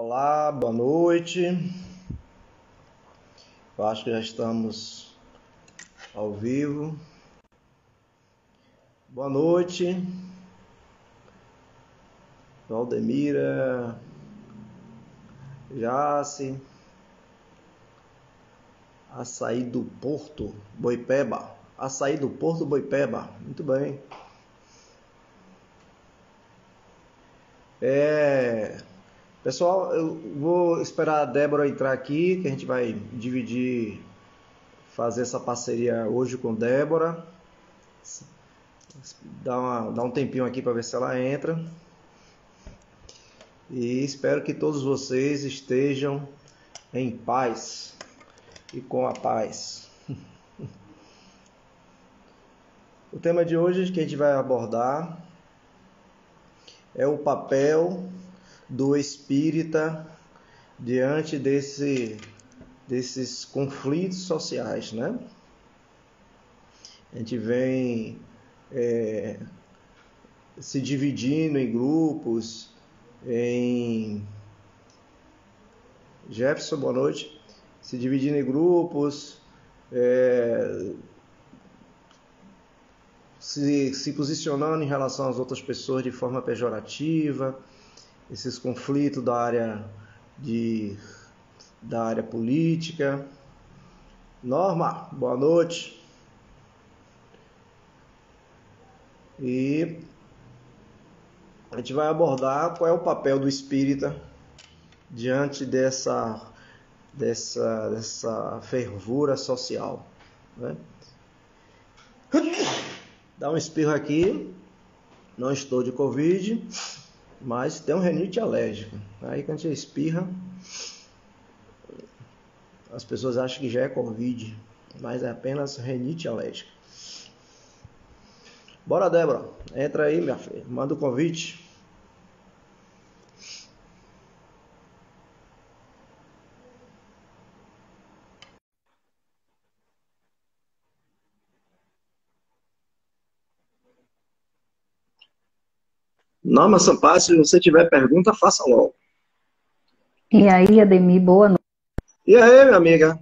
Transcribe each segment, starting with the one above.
Olá, boa noite. Eu acho que já estamos ao vivo. Boa noite, Valdemira, Jace, Açaí do Porto, Boipeba. Açaí do Porto, Boipeba. Muito bem. Pessoal, eu vou esperar a Débora entrar aqui, que a gente vai fazer essa parceria hoje com Débora. Dá um tempinho aqui para ver se ela entra. E espero que todos vocês estejam em paz e com a paz. O tema de hoje que a gente vai abordar é o papel do espírita diante desses conflitos sociais, né? A gente vem se dividindo em grupos, Jefferson, boa noite. Se dividindo em grupos, se posicionando em relação às outras pessoas de forma pejorativa, esses conflitos da área política. Norma, boa noite. E a gente vai abordar qual é o papel do espírita diante dessa fervura social, né? Dá um espirro aqui, não estou de Covid, mas tem um rinite alérgica. Aí quando a gente espirra, as pessoas acham que já é Covid, mas é apenas rinite alérgica. Bora, Débora, entra aí, minha filha, manda o convite. Norma Sampaio, se você tiver pergunta, faça logo. E aí, Ademir, boa noite. E aí, minha amiga?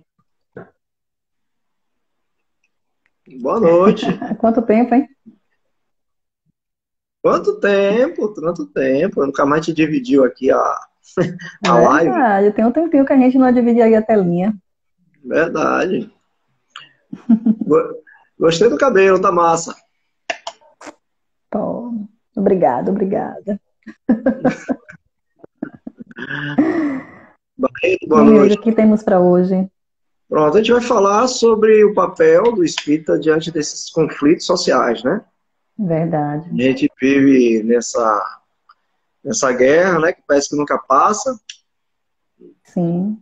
Boa noite. Quanto tempo, hein? Quanto tempo, tanto tempo. Eu nunca mais te dividiu aqui a live. Verdade, tem um tempinho que a gente não dividia aí a telinha. Verdade. Gostei do cabelo, tá massa. Pô, obrigada. Boa E aí, noite. o que temos para hoje? Pronto, a gente vai falar sobre o papel do espírita diante desses conflitos sociais, né? Verdade. A gente vive nessa guerra, né, que parece que nunca passa, Sim,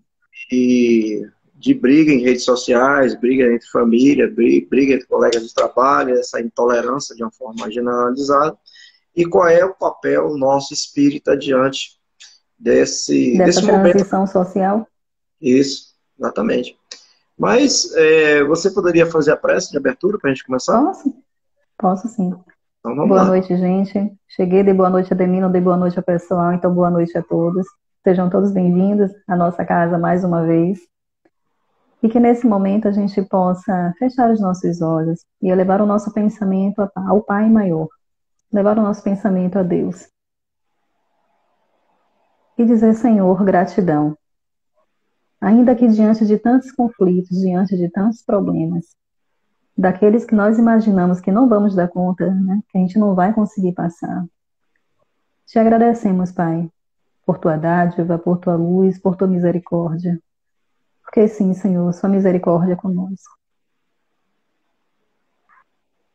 e de briga em redes sociais, briga entre família, briga entre colegas de trabalho, essa intolerância de uma forma generalizada. E qual é o papel nosso espírita diante desse dessa momento? transição social? Isso, exatamente. Mas você poderia fazer a prece de abertura para a gente começar? Posso sim. Então vamos Boa lá. noite, gente. Cheguei, dei boa noite a Ademir, não dei boa noite ao pessoal, então boa noite a todos. Sejam todos bem-vindos à nossa casa mais uma vez. E que nesse momento a gente possa fechar os nossos olhos e elevar o nosso pensamento ao Pai Maior, levar o nosso pensamento a Deus. E dizer, Senhor, gratidão. Ainda que diante de tantos conflitos, diante de tantos problemas, daqueles que nós imaginamos que não vamos dar conta, né, que a gente não vai conseguir passar, te agradecemos, Pai, por tua dádiva, por tua luz, por tua misericórdia. Porque sim, Senhor, sua misericórdia é conosco.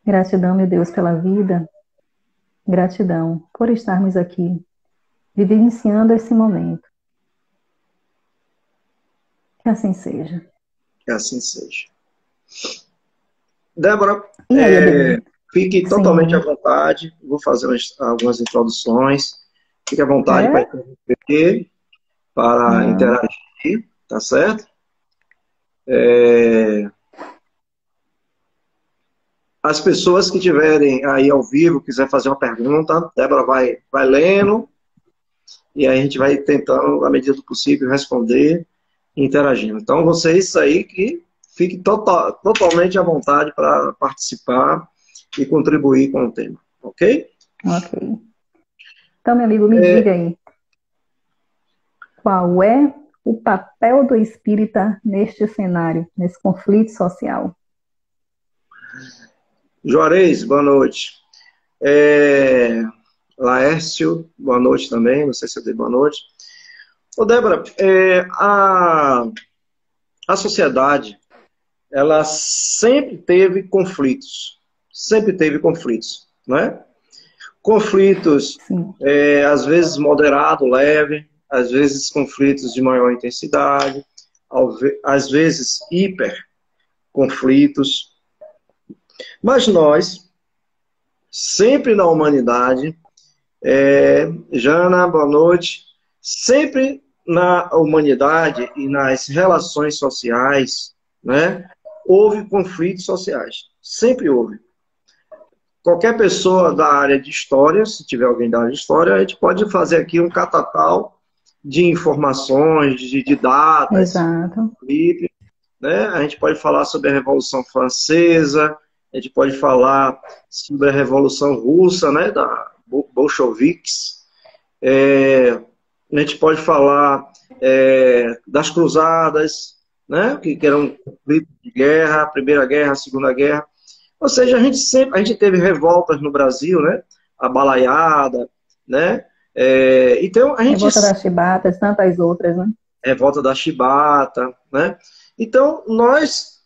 Gratidão, meu Deus, pela vida. Gratidão por estarmos aqui, vivenciando esse momento. Que assim seja. Que assim seja. Débora, E aí, Ademir? fique totalmente à Sim. vontade. Vou fazer algumas introduções. Fique à vontade para interromper, para interagir, tá certo? As pessoas que estiverem aí ao vivo, quiser fazer uma pergunta, Débora vai lendo. e aí a gente vai tentando, à medida do possível, responder e interagindo. Então, vocês aí que fiquem totalmente à vontade para participar e contribuir com o tema, ok? Ok. Então, meu amigo, me diga aí, qual é o papel do espírita neste cenário, nesse conflito social? Juarez, boa noite. Laércio, boa noite também, não sei se eu dei boa noite. Ô, Débora, a sociedade, ela sempre teve conflitos, não é? Conflitos, Sim. às vezes moderado, leve, às vezes conflitos de maior intensidade, às vezes hiper conflitos. Mas nós, sempre na humanidade, Jana, boa noite, sempre na humanidade e nas relações sociais, né, houve conflitos sociais. Sempre houve. Qualquer pessoa da área de história, se tiver alguém da área de história, a gente pode fazer aqui um catatal de informações, de datas, Exato. né? A gente pode falar sobre a Revolução Francesa, a gente pode falar sobre a Revolução Russa, né, da bolcheviques, a gente pode falar das Cruzadas, né, que eram conflitos de guerra, a Primeira Guerra, a Segunda Guerra. Ou seja, a gente teve revoltas no Brasil, né? A balaiada, né? Então a gente Revolta das Chibatas, tantas outras, né? revolta da chibata, né? Então nós,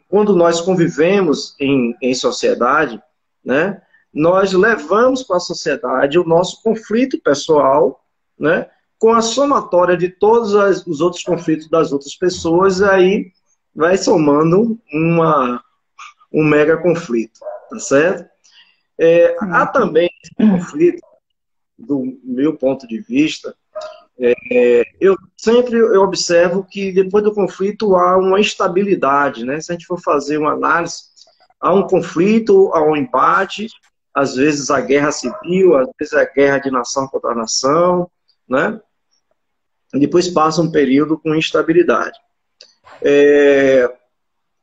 quando nós convivemos em sociedade, né? Nós levamos para a sociedade o nosso conflito pessoal, né? Com a somatória de todos os outros conflitos das outras pessoas, aí vai somando um mega conflito, tá certo? Há também esse conflito, do meu ponto de vista, eu observo que depois do conflito há uma instabilidade, né? Se a gente for fazer uma análise, há um conflito, há um empate, às vezes a guerra civil, às vezes a guerra de nação contra nação, né? E depois passa um período com instabilidade.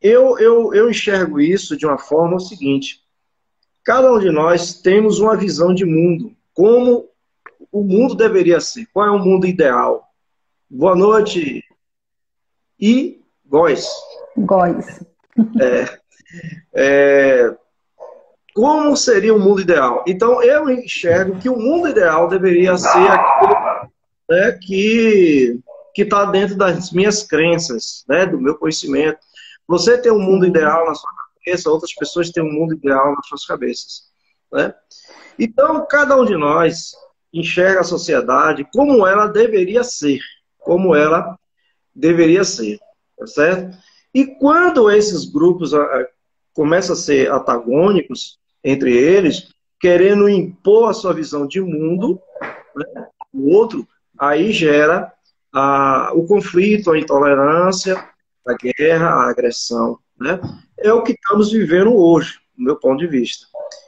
Eu enxergo isso de uma forma o seguinte: cada um de nós temos uma visão de mundo, como o mundo deveria ser. Qual é o mundo ideal? Boa noite, e Góis. Góis. Como seria o mundo ideal? Então, eu enxergo que o mundo ideal deveria ser aquilo, né, que está dentro das minhas crenças, né, do meu conhecimento. Você tem um mundo ideal na sua cabeça, outras pessoas têm um mundo ideal nas suas cabeças, né? Então, cada um de nós enxerga a sociedade como ela deveria ser, tá certo? E quando esses grupos começam a ser antagônicos entre eles, querendo impor a sua visão de mundo, né, o outro, aí gera o conflito, a intolerância, a guerra, a agressão, né? É o que estamos vivendo hoje, do meu ponto de vista.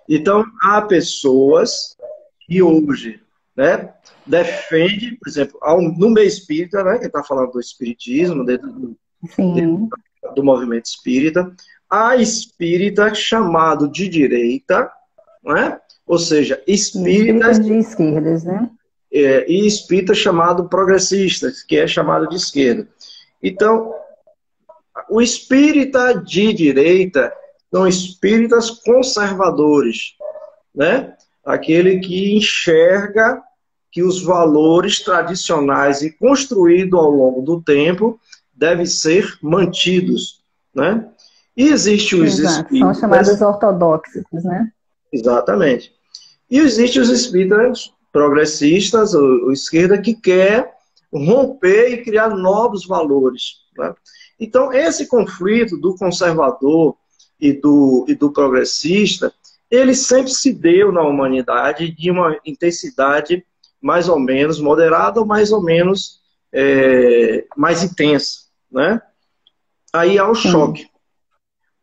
Então, há pessoas que hoje, né, defendem, por exemplo, no meio espírita, né, que está falando do espiritismo, dentro Sim. do movimento espírita, há espírita chamado de direita, né? Ou seja, espíritas de esquerdas, né? E espírita chamado progressistas, que é chamado de esquerda. Então, o espírita de direita são espíritas conservadores, né? Aquele que enxerga que os valores tradicionais e construídos ao longo do tempo devem ser mantidos, né? E existem os espíritas... São chamados ortodoxos, né? Exatamente. E existem os espíritas progressistas, ou esquerda, que quer romper e criar novos valores, né? Então, esse conflito do conservador e do progressista, ele sempre se deu na humanidade de uma intensidade mais ou menos moderada ou mais ou menos mais intensa, né? Aí há o choque.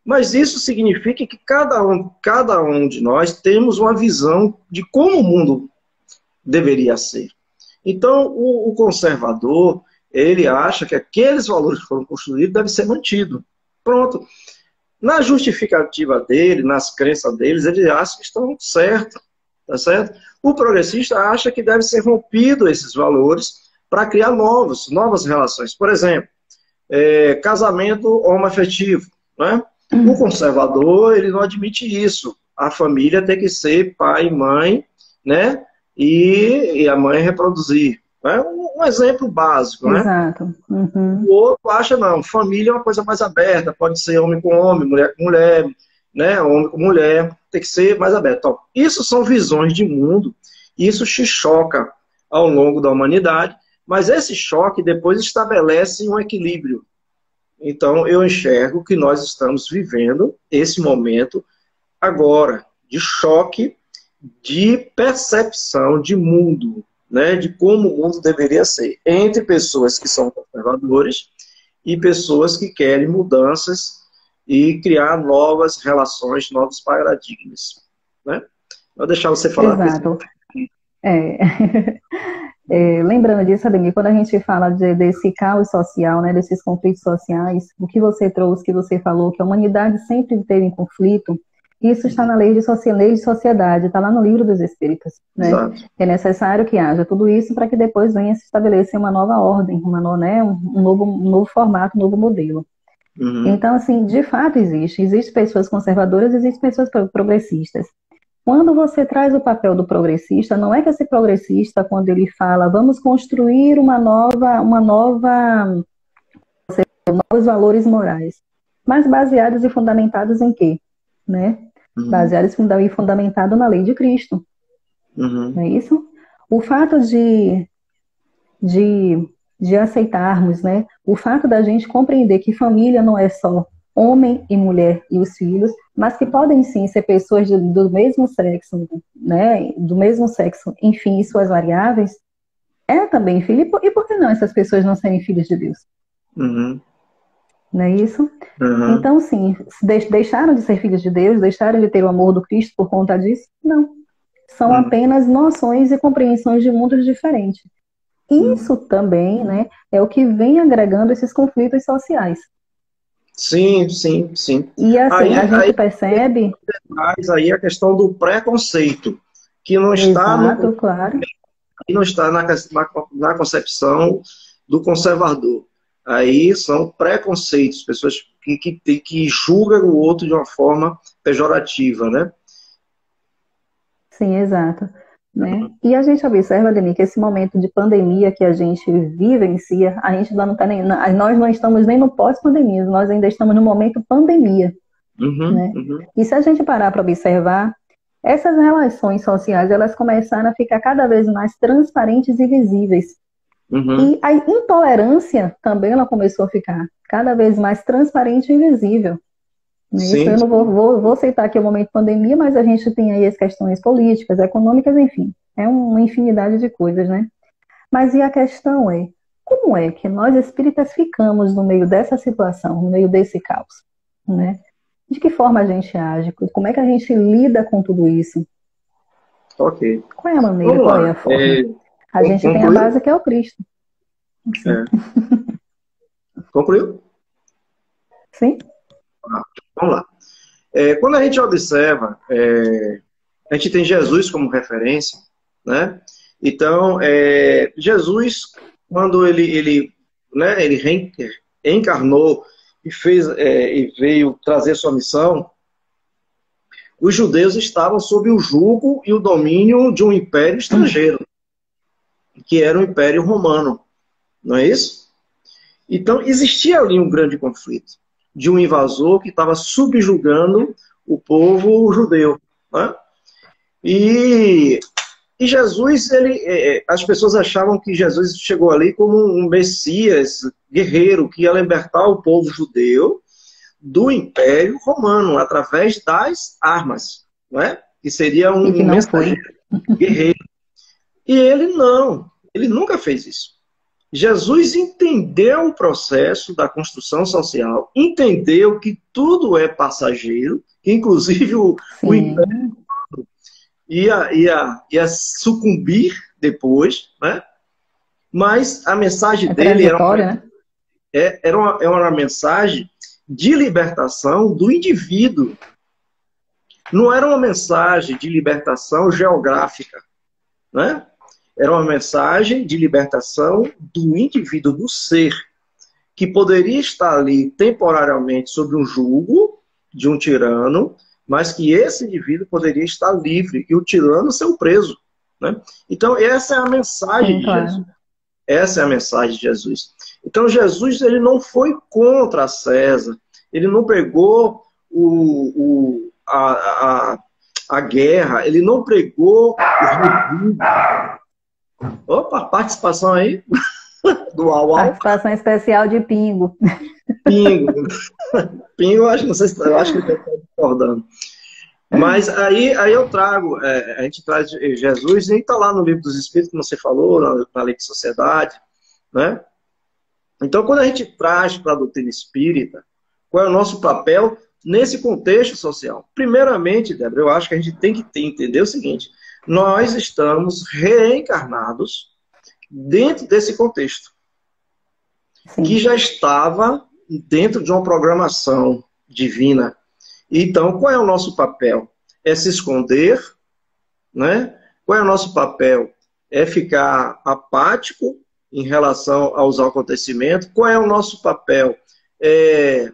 Mas isso significa que cada um de nós temos uma visão de como o mundo deveria ser. Então, o conservador, ele acha que aqueles valores que foram construídos devem ser mantidos. Pronto. Na justificativa dele, nas crenças deles, ele acha que estão certos. Tá certo? O progressista acha que deve ser rompido esses valores para criar novas relações. Por exemplo, casamento homoafetivo, né? O conservador, ele não admite isso. A família tem que ser pai e mãe, né? E a mãe reproduzir. Né? Um exemplo básico, né? Exato. Uhum. O outro acha, não, família é uma coisa mais aberta, pode ser homem com homem, mulher com mulher, né? Homem com mulher, tem que ser mais aberto. Então, isso são visões de mundo, isso te choca ao longo da humanidade, mas esse choque depois estabelece um equilíbrio. Então, eu enxergo que nós estamos vivendo esse momento agora de choque, de percepção de mundo, né, de como o mundo deveria ser, entre pessoas que são conservadores e pessoas que querem mudanças e criar novas relações, novos paradigmas. Né? Vou deixar você falar. Exato. Lembrando disso, Ademir, quando a gente fala desse caos social, né, desses conflitos sociais, o que você trouxe, que você falou, que a humanidade sempre teve em conflito, isso está na lei de sociedade, está lá no livro dos Espíritos. Né? É necessário que haja tudo isso para que depois venha se estabelecer uma nova ordem, um novo formato, um novo modelo. Uhum. Então, assim, de fato existem pessoas conservadoras, existem pessoas progressistas. Quando você traz o papel do progressista, não é que esse progressista, quando ele fala, vamos construir novos valores morais, mas baseados e fundamentados em quê? Né? Uhum. Baseados e fundamentados na lei de Cristo. Uhum. Não é isso? O fato de aceitarmos, né? O fato da gente compreender que família não é só homem e mulher e os filhos, mas que podem sim ser pessoas do mesmo sexo, né? Do mesmo sexo, enfim, e suas variáveis, é também filho. E por que não essas pessoas não serem filhos de Deus? Uhum. Não é isso? Uhum. Então, sim, deixaram de ser filhos de Deus, deixaram de ter o amor do Cristo por conta disso? Não. São apenas noções e compreensões de mundos diferentes. Isso também, né, é o que vem agregando esses conflitos sociais. Sim, sim, sim. E assim, a gente percebe... Mas aí a questão do preconceito, que não está, claro. Que não está na concepção do conservador. Aí são preconceitos, pessoas que julgam o outro de uma forma pejorativa, né? Sim, exato. Né? E a gente observa, Ademir, que esse momento de pandemia que a gente vivencia, a gente não tá nós não estamos nem no pós-pandemia, nós ainda estamos no momento pandemia. Né? E se a gente parar para observar, essas relações sociais, elas começaram a ficar cada vez mais transparentes e visíveis. E a intolerância também ela começou a ficar cada vez mais transparente e visível. Sim, eu não vou aceitar aqui o momento de pandemia, mas a gente tem aí as questões políticas, econômicas, enfim. É uma infinidade de coisas, né? Mas e a questão é, como é que nós espíritas ficamos no meio dessa situação, no meio desse caos? Né? De que forma a gente age? Como é que a gente lida com tudo isso? Ok. Qual é a maneira, qual é a forma? A gente tem a base que é o Cristo. Concluiu? Sim. Vamos lá. Quando a gente observa, a gente tem Jesus como referência, né? Então, Jesus, quando ele reencarnou e veio trazer sua missão, os judeus estavam sob o jugo e o domínio de um império estrangeiro, que era o Império Romano, não é isso? Então, existia ali um grande conflito de um invasor que estava subjugando o judeu. Né? E Jesus, as pessoas achavam que Jesus chegou ali como um Messias guerreiro que ia libertar o povo judeu do Império Romano através das armas, né? Que seria um mensageiro guerreiro. E ele nunca fez isso. Jesus entendeu o processo da construção social, entendeu que tudo é passageiro, que inclusive o Império ia sucumbir depois, né? Mas a mensagem É dele trajetória, né? era uma mensagem de libertação do indivíduo. Não era uma mensagem de libertação geográfica, né? Era uma mensagem de libertação do indivíduo, do ser, que poderia estar ali temporariamente sob um jugo de um tirano, mas que esse indivíduo poderia estar livre e o tirano ser o preso, né? Então, essa é a mensagem Sim, de claro. Jesus. Essa é a mensagem de Jesus. Então, Jesus ele não foi contra César, ele não pregou a guerra, ele não pregou o rebuliço. Opa, participação aí do Au Au. Participação especial de Pingo. Pingo. Pingo, não sei se, eu acho que ele está discordando. Mas aí eu trago, a gente traz Jesus, e está lá no Livro dos Espíritos, como você falou, na Lei de Sociedade, né? Então, quando a gente traz para a doutrina espírita, qual é o nosso papel nesse contexto social? Primeiramente, Débora, eu acho que a gente tem que entender o seguinte: nós estamos reencarnados dentro desse contexto, Sim. que já estava dentro de uma programação divina. Então, qual é o nosso papel? É se esconder, né? Qual é o nosso papel? É ficar apático em relação aos acontecimentos. Qual é o nosso papel? É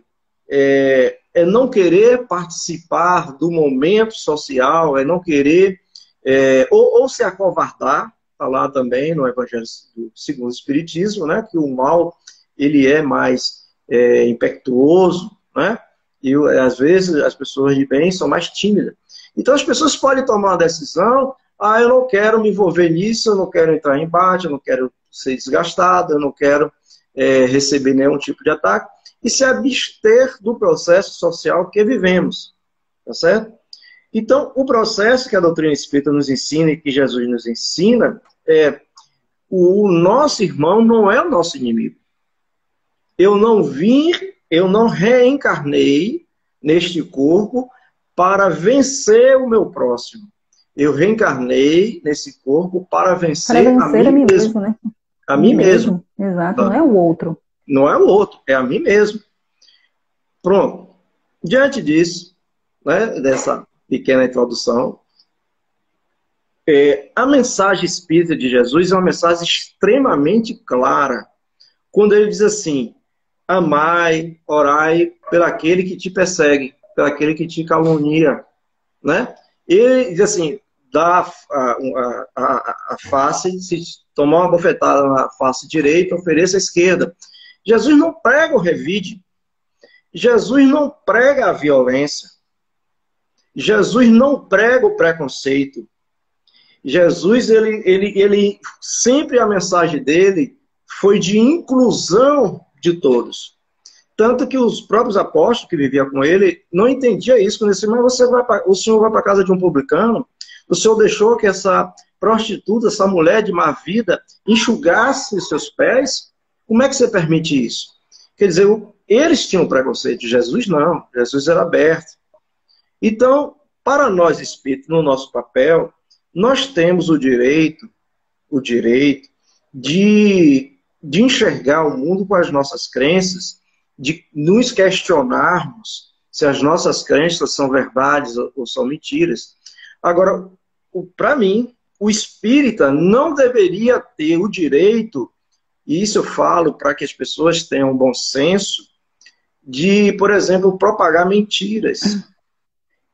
não querer participar do momento social, é não querer, ou se acovardar. Está lá também no Evangelho segundo o Espiritismo, né? Que o mal ele é mais impetuoso, né? E às vezes as pessoas de bem são mais tímidas. Então as pessoas podem tomar uma decisão: eu não quero me envolver nisso, eu não quero entrar em embate, eu não quero ser desgastado, eu não quero receber nenhum tipo de ataque, e se abster do processo social que vivemos. Tá certo? Então, o processo que a doutrina espírita nos ensina e que Jesus nos ensina o nosso irmão não é o nosso inimigo. Eu não reencarnei neste corpo para vencer o meu próximo. Eu reencarnei nesse corpo para vencer a mim mesmo, né? A mim mesmo. Exato, não é o outro. Não é o outro, é a mim mesmo. Pronto. Diante disso, né, dessa pequena introdução, a mensagem espírita de Jesus é uma mensagem extremamente clara, quando ele diz assim: amai, orai pelo aquele que te persegue, pelo aquele que te calunia, né? Ele diz assim: dá a face, se tomar uma bofetada na face direita, ofereça a esquerda. Jesus não prega o revide. Jesus não prega a violência. Jesus não prega o preconceito. Jesus, ele sempre a mensagem dele foi de inclusão de todos. Tanto que os próprios apóstolos que viviam com ele não entendiam isso. Quando ele disse: mas o senhor vai para a casa de um publicano, o senhor deixou que essa prostituta, essa mulher de má vida, enxugasse seus pés? Como é que você permite isso? Quer dizer, eles tinham preconceito, Jesus não. Jesus era aberto. Então, para nós espíritos, no nosso papel, nós temos o direito de enxergar o mundo com as nossas crenças, de nos questionarmos se as nossas crenças são verdades ou são mentiras. Agora, para mim, o espírita não deveria ter o direito, e isso eu falo para que as pessoas tenham bom senso, de, por exemplo, propagar mentiras.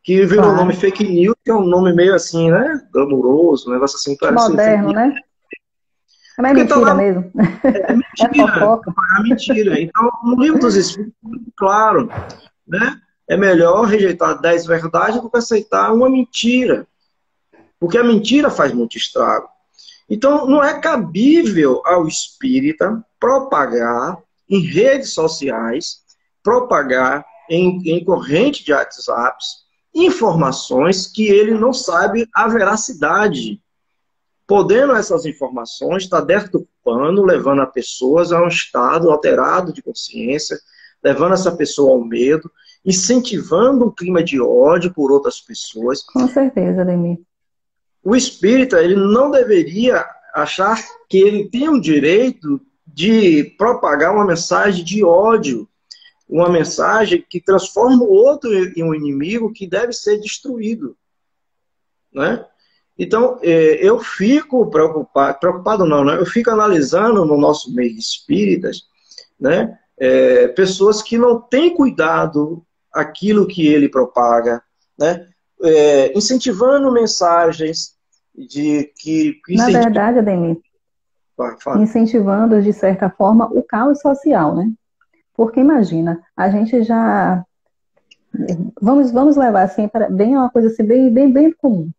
Que virou o nome fake news, que é um nome meio assim, né? Glamuroso, um negócio assim. Moderno, né? Mas é mentira mesmo. É mentira. É mentira. Então, no Livro dos Espíritos, é muito claro, né? É melhor rejeitar 10 verdades do que aceitar uma mentira. Porque a mentira faz muito estrago. Então, não é cabível ao espírita propagar em redes sociais, propagar em corrente de WhatsApps, informações que ele não sabe a veracidade. Podendo essas informações estar deturpando, levando as pessoas a um estado alterado de consciência, levando essa pessoa ao medo, incentivando um clima de ódio por outras pessoas. Com certeza, Ademir. O espírita, ele não deveria achar que ele tem o direito de propagar uma mensagem de ódio, uma mensagem que transforma o outro em um inimigo que deve ser destruído, né? Então, eu fico preocupado não, né? Eu fico analisando no nosso meio de espíritas, né? Pessoas que não têm cuidado aquilo que ele propaga, né? Incentivando mensagens Na verdade, Ademir, incentivando, de certa forma, o caos social, né? Porque imagina, a gente já... Vamos levar assim, bem uma coisa assim, bem comum.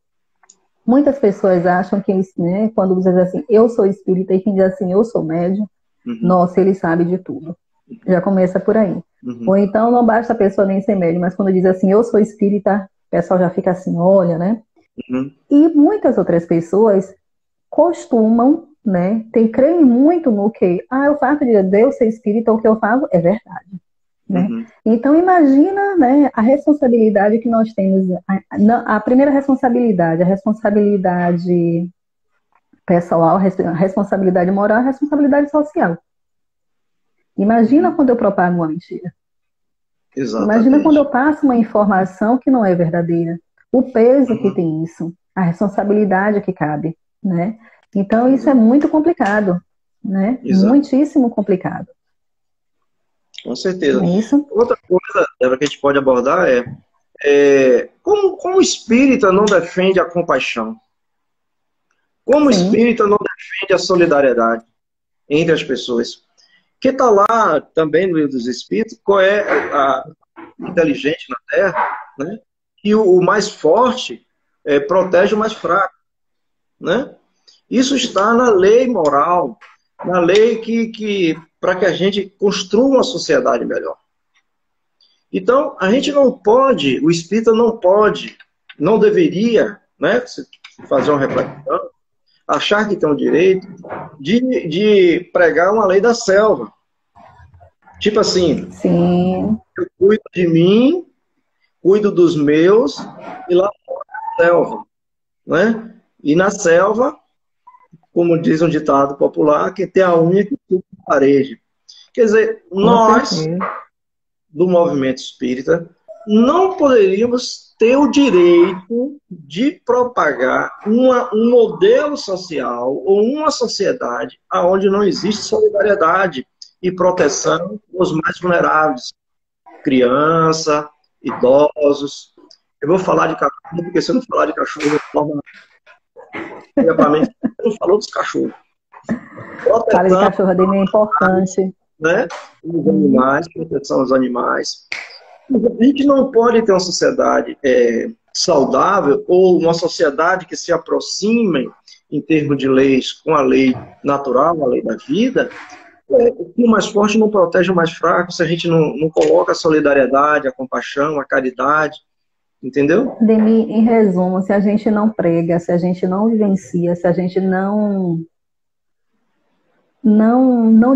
Muitas pessoas acham que, né, quando diz assim, eu sou espírita, e quem diz assim, eu sou médium, nossa, ele sabe de tudo. Já começa por aí. Ou então não basta a pessoa nem ser médium, mas quando diz assim, eu sou espírita, o pessoal já fica assim, olha, né? E muitas outras pessoas costumam, né, creem muito no que, o fato de eu ser espírita, o que eu falo é verdade. Né? Então imagina, né, a responsabilidade que nós temos, a primeira responsabilidade, a responsabilidade pessoal, a responsabilidade moral, a responsabilidade social. Imagina quando eu propago uma mentira. Exatamente. Imagina quando eu passo uma informação que não é verdadeira. O peso que tem isso, a responsabilidade que cabe, né? Então isso é muito complicado, né? Exato. Muitíssimo complicado. Com certeza. É isso? Outra coisa, Débora, que a gente pode abordar como o espírita não defende a compaixão? Como o espírita não defende a solidariedade entre as pessoas? Que está lá também no livro dos Espíritos, qual é a inteligente na Terra, né? Que o mais forte protege o mais fraco, né? Isso está na lei moral, na lei para que a gente construa uma sociedade melhor. Então, a gente não pode, o espírita não pode, não deveria, né, fazer uma reflexão, achar que tem o direito de pregar uma lei da selva. Tipo assim, sim, eu cuido de mim, cuido dos meus, e lá fora na selva, né? E na selva, como diz um ditado popular, quem tem a unha que tudo na parede. Quer dizer, nós, do movimento espírita, não poderíamos ter o direito de propagar um modelo social ou uma sociedade onde não existe solidariedade e proteção aos mais vulneráveis, criança, idosos. Eu vou falar de cachorro, porque se eu não falar de cachorro, de forma não falou dos cachorros. Fala de cachorro, é importante. Né? Os animais, proteção aos animais. A gente não pode ter uma sociedade saudável ou uma sociedade que se aproxime em termos de leis com a lei natural, a lei da vida. O mais forte não protege o mais fraco se a gente não coloca a solidariedade, a compaixão, a caridade. Entendeu? Demi, em resumo, se a gente não prega, se a gente não vivencia, se a gente não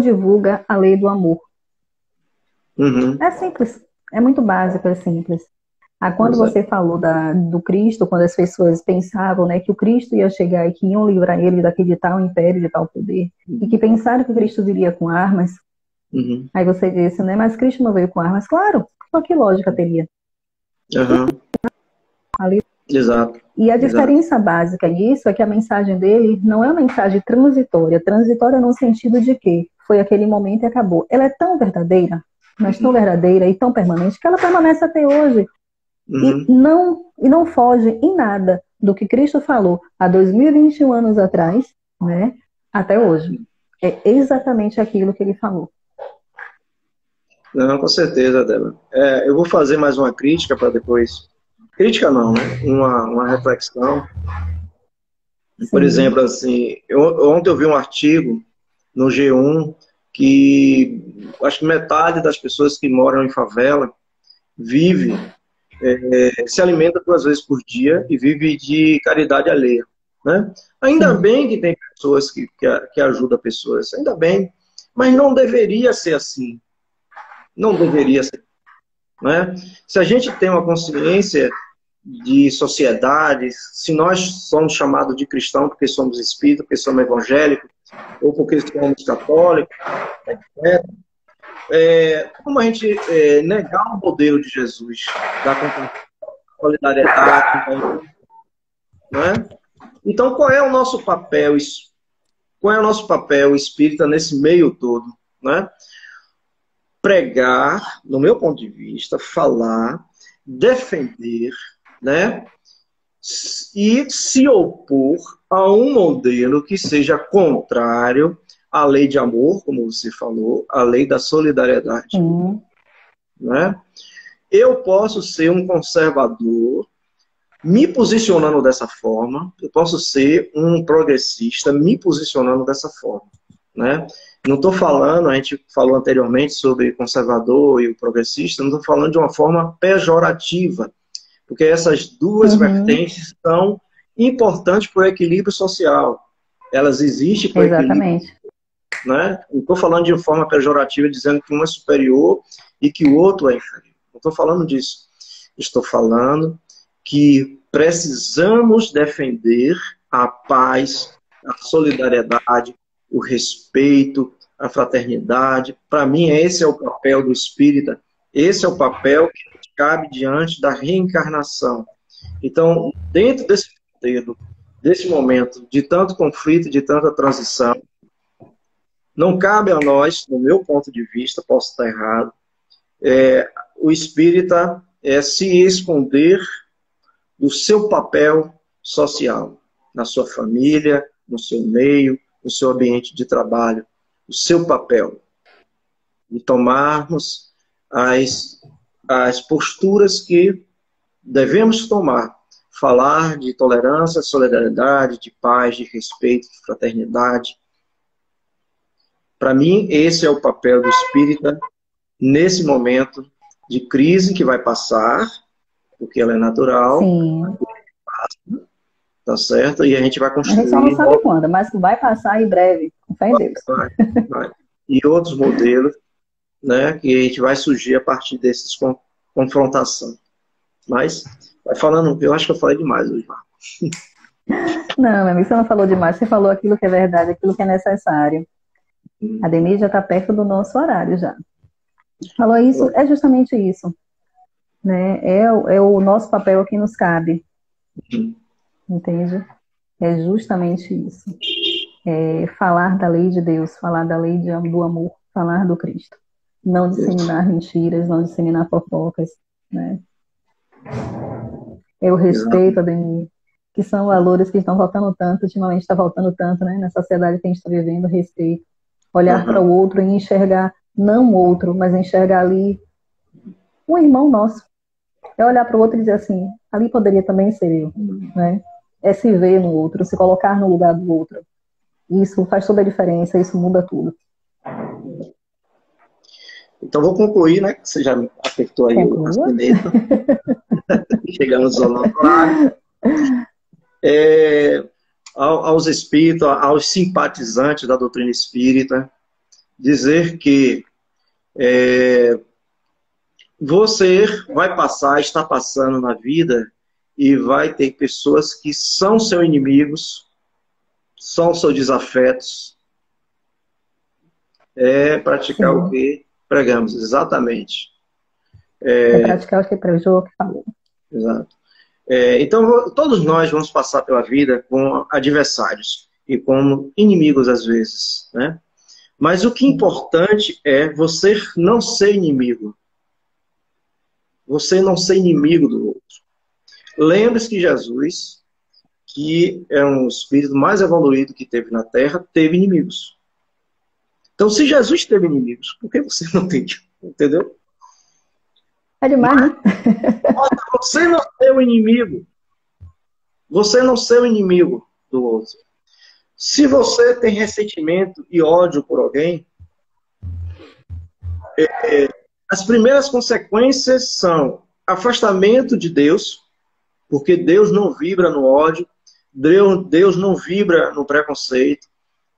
divulga a lei do amor. É simples, é muito básico, é simples. Quando você falou do Cristo, quando as pessoas pensavam, né, que o Cristo ia chegar e que iam livrar ele daquele tal império, de tal poder, e que pensaram que o Cristo viria com armas, aí você disse, né, mas Cristo não veio com armas. Claro, só que lógica teria? Exato. E a diferença básica nisso é que a mensagem dele não é uma mensagem transitória. Transitória no sentido de que foi aquele momento e acabou. Ela é tão verdadeira, mas tão verdadeira e tão permanente, que ela permanece até hoje. E não foge em nada do que Cristo falou há 2021 anos atrás, né, até hoje. É exatamente aquilo que ele falou. Não, com certeza, Débora. Eu vou fazer mais uma crítica para depois... Crítica não, né? Uma reflexão. Sim. Por exemplo, assim, ontem eu vi um artigo no G1 que acho que metade das pessoas que moram em favela vive, se alimenta 2 vezes por dia e vive de caridade alheia, né? Ainda bem que tem pessoas que ajudam pessoas, ainda bem, mas não deveria ser assim. Não deveria ser, né? Se a gente tem uma consciência de sociedade, se nós somos chamados de cristão porque somos espíritas, porque somos evangélicos, ou porque somos católicos, etc. Como a gente negar o modelo de Jesus, da solidariedade, né? Então, qual é o nosso papel? Qual é o nosso papel espírita nesse meio todo, né? Pregar, no meu ponto de vista, falar, defender, né? E se opor a um modelo que seja contrário à lei de amor, como você falou, à lei da solidariedade. Né? Eu posso ser um conservador me posicionando dessa forma, eu posso ser um progressista me posicionando dessa forma. Né? Não estou falando, a gente falou anteriormente sobre conservador e o progressista, não estou falando de uma forma pejorativa, porque essas duas vertentes são importantes para o equilíbrio social. Elas existem para o equilíbrio. Né? Não estou falando de forma pejorativa, dizendo que um é superior e que o outro é inferior. Não estou falando disso. Estou falando que precisamos defender a paz, a solidariedade, o respeito, a fraternidade. Para mim, esse é o papel do espírita. Esse é o papel que cabe diante da reencarnação. Então, dentro desse modelo, desse momento de tanto conflito, de tanta transição, não cabe a nós, no meu ponto de vista, posso estar errado, o espírita se esconder do seu papel social, na sua família, no seu meio, no seu ambiente de trabalho, o seu papel, e tomarmos as posturas que devemos tomar. Falar de tolerância, solidariedade, de paz, de respeito, de fraternidade. Para mim, esse é o papel do espírita nesse momento de crise que vai passar, porque ela é natural. Sim. Tá certo? E a gente vai construir... A gente só não sabe quando, mas vai passar em breve, com fé em Deus. Vai. E outros modelos, né, que a gente vai surgir a partir dessas confrontações. Mas, vai falando, eu acho que eu falei demais hoje, Marco. Não, meu amigo, você não falou demais, você falou aquilo que é verdade, aquilo que é necessário. A Denise já está perto do nosso horário já. Falou isso, é justamente isso. Né? É o nosso papel que nos cabe. Entende? É justamente isso. Falar da lei de Deus, falar da lei do amor, falar do Cristo. Não disseminar mentiras, não disseminar fofocas. Né? É o respeito, Ademir, que são valores que estão faltando tanto, ultimamente está faltando tanto, né? Na sociedade que a gente está vivendo, respeito. Olhar para o outro e enxergar, não o outro, mas enxergar ali um irmão nosso. É olhar para o outro e dizer assim, ali poderia também ser eu. Né? É se ver no outro, se colocar no lugar do outro. Isso faz toda a diferença, isso muda tudo. Então vou concluir, né? Que você já apertou aí a caneta. Chegamos ao nosso horário. Aos espíritos, aos simpatizantes da doutrina espírita, dizer que você vai passar, está passando na vida e vai ter pessoas que são seus inimigos, são seus desafetos. Praticar o que pregamos, exatamente. Praticar o que pregou, o que falou. Exato. Então, todos nós vamos passar pela vida com adversários e como inimigos às vezes, né? Mas o que é importante é você não ser inimigo. Você não ser inimigo do outro. Lembre-se que Jesus, que é um espírito mais evoluído que teve na Terra, teve inimigos. Então, se Jesus teve inimigos, por que você não tem? Entendeu? É demais, né? Você não ser o inimigo. Você não ser o inimigo do outro. Se você tem ressentimento e ódio por alguém, as primeiras consequências são afastamento de Deus, porque Deus não vibra no ódio, Deus não vibra no preconceito,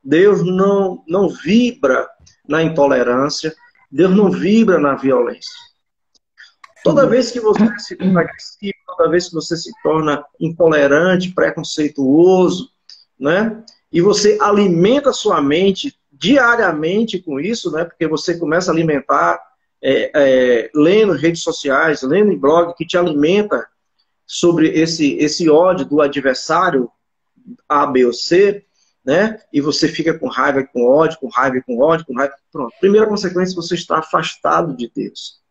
Deus não vibra na intolerância, Deus não vibra na violência. Toda vez que você se torna agressivo, toda vez que você se torna intolerante, preconceituoso, né? E você alimenta a sua mente diariamente com isso, né? Porque você começa a alimentar lendo redes sociais, lendo em blog que te alimenta sobre esse ódio do adversário A, B ou C, né? E você fica com raiva e com ódio, com raiva e com ódio, com raiva. Pronto. Primeira consequência, você está afastado de Deus.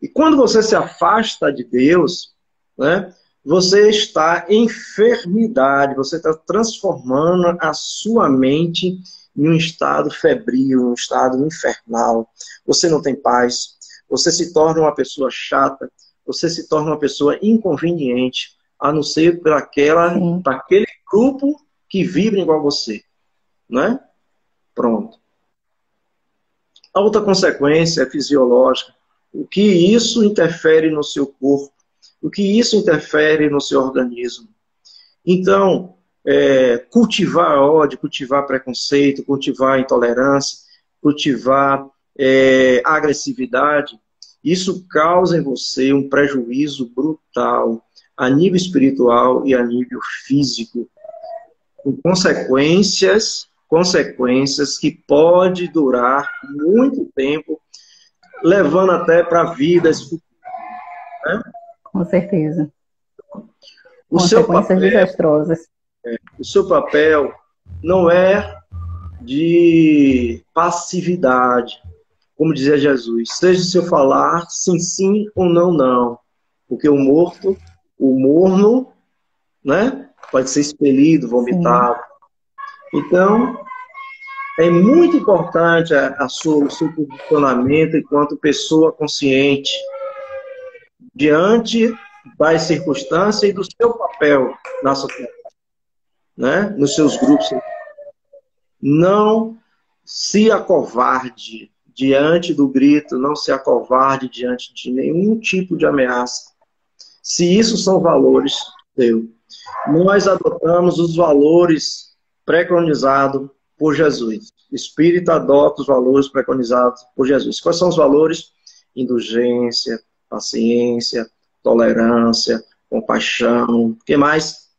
E quando você se afasta de Deus, né, você está em enfermidade, você está transformando a sua mente em um estado febril, um estado infernal. Você não tem paz, você se torna uma pessoa chata, você se torna uma pessoa inconveniente, a não ser para aquele grupo que vibra igual você. Né? Pronto. A outra consequência é fisiológica. O que isso interfere no seu corpo? O que isso interfere no seu organismo? Então, cultivar ódio, cultivar preconceito, cultivar intolerância, cultivar agressividade, isso causa em você um prejuízo brutal a nível espiritual e a nível físico, com consequências que pode durar muito tempo, levando até para vidas futuras. Né? Com certeza. O seu papel, desastrosas. O seu papel não é de passividade, como dizia Jesus. Seja o seu falar sim, sim ou não, não. Porque o morno, né, pode ser expelido, vomitado. Sim. Então, é muito importante o seu posicionamento enquanto pessoa consciente diante das circunstâncias e do seu papel na sociedade, né? Nos seus grupos. Não se acovarde diante do grito, não se acovarde diante de nenhum tipo de ameaça. Se isso são valores teus, nós adotamos os valores preconizados por Jesus. O Espírito adota os valores preconizados por Jesus. Quais são os valores? Indulgência, paciência, tolerância, compaixão. O que mais?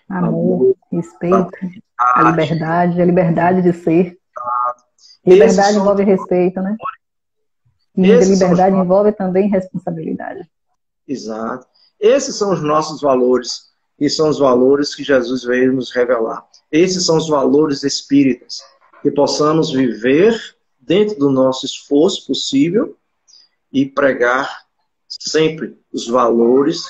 Amor, respeito, a liberdade de ser. Liberdade envolve respeito, né? E liberdade envolve também responsabilidade. Exato. Esses são os nossos valores, e são os valores que Jesus veio nos revelar. Esses são os valores espíritas, que possamos viver dentro do nosso esforço possível e pregar sempre os valores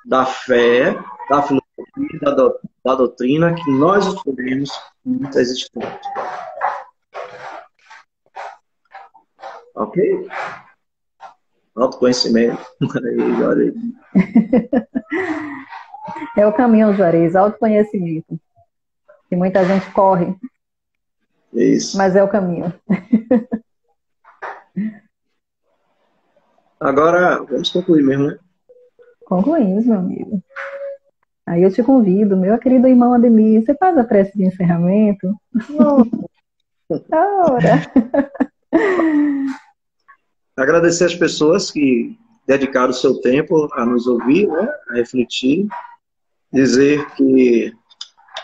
da fé, da filosofia, da doutrina que nós escolhemos nessa existência. Ok? Autoconhecimento. É o caminho, Juarez, autoconhecimento. Que muita gente corre. Isso. Mas é o caminho. Agora, vamos concluir mesmo, né? Concluímos, meu amigo. Aí eu te convido, meu querido irmão Ademir, você faz a prece de encerramento? Não. Ora. Agradecer as pessoas que dedicaram o seu tempo a nos ouvir, né? A refletir. Dizer que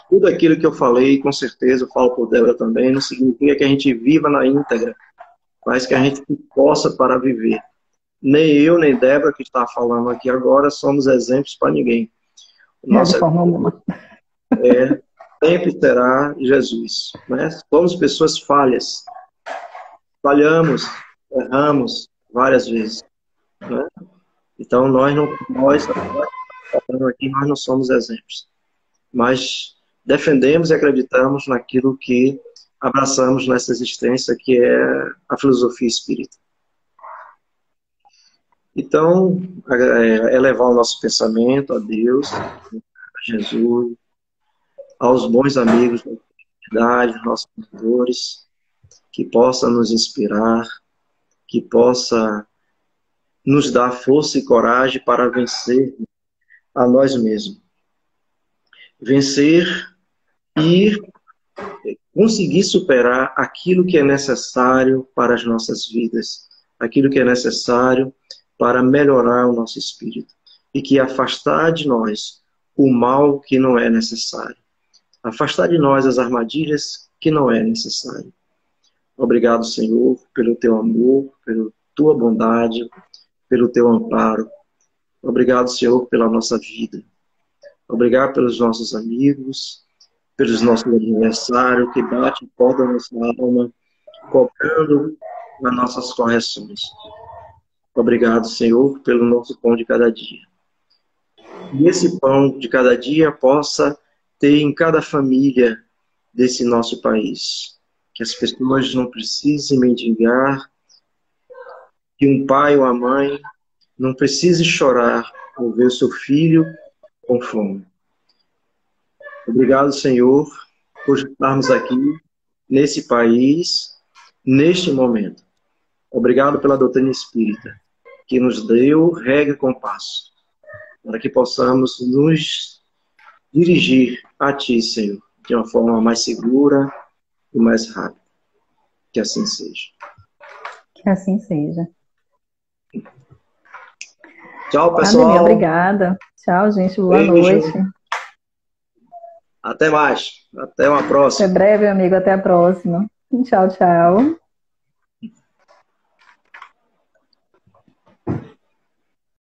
tudo aquilo que eu falei, com certeza eu falo por Débora também, não significa que a gente viva na íntegra, mas que a gente possa para viver. Nem eu, nem Débora, que está falando aqui agora, somos exemplos para ninguém. De forma alguma. Sempre será Jesus. Né? Somos pessoas falhas. Falhamos, erramos várias vezes. Né? Então, nós não somos exemplos. Mas defendemos e acreditamos naquilo que abraçamos nessa existência, que é a filosofia espírita. Então, elevar o nosso pensamento a Deus, a Jesus, aos bons amigos da comunidade, nossos mentores, que possa nos inspirar, que possa nos dar força e coragem para vencer a nós mesmos. Vencer e conseguir superar aquilo que é necessário para as nossas vidas, aquilo que é necessário para melhorar o nosso espírito. E que afastar de nós o mal que não é necessário. Afastar de nós as armadilhas que não é necessário. Obrigado, Senhor, pelo teu amor, pela tua bondade, pelo teu amparo. Obrigado, Senhor, pela nossa vida. Obrigado pelos nossos amigos, pelos nossos adversários que batem a porta da nossa alma, cobrando as nossas correções. Obrigado, Senhor, pelo nosso pão de cada dia. E esse pão de cada dia possa ter em cada família desse nosso país. Que as pessoas não precisem mendigar, que um pai ou a mãe não precise chorar por ver o seu filho com fome. Obrigado, Senhor, por estarmos aqui nesse país, neste momento. Obrigado pela doutrina espírita, que nos deu regra e compasso, para que possamos nos dirigir a Ti, Senhor, de uma forma mais segura e mais rápida. Que assim seja. Que assim seja. Tchau, Ademir, pessoal. obrigada. Tchau, gente. Boa Beijo. noite. Até mais. Até uma próxima. Até breve, amigo. Até a próxima. Tchau, tchau.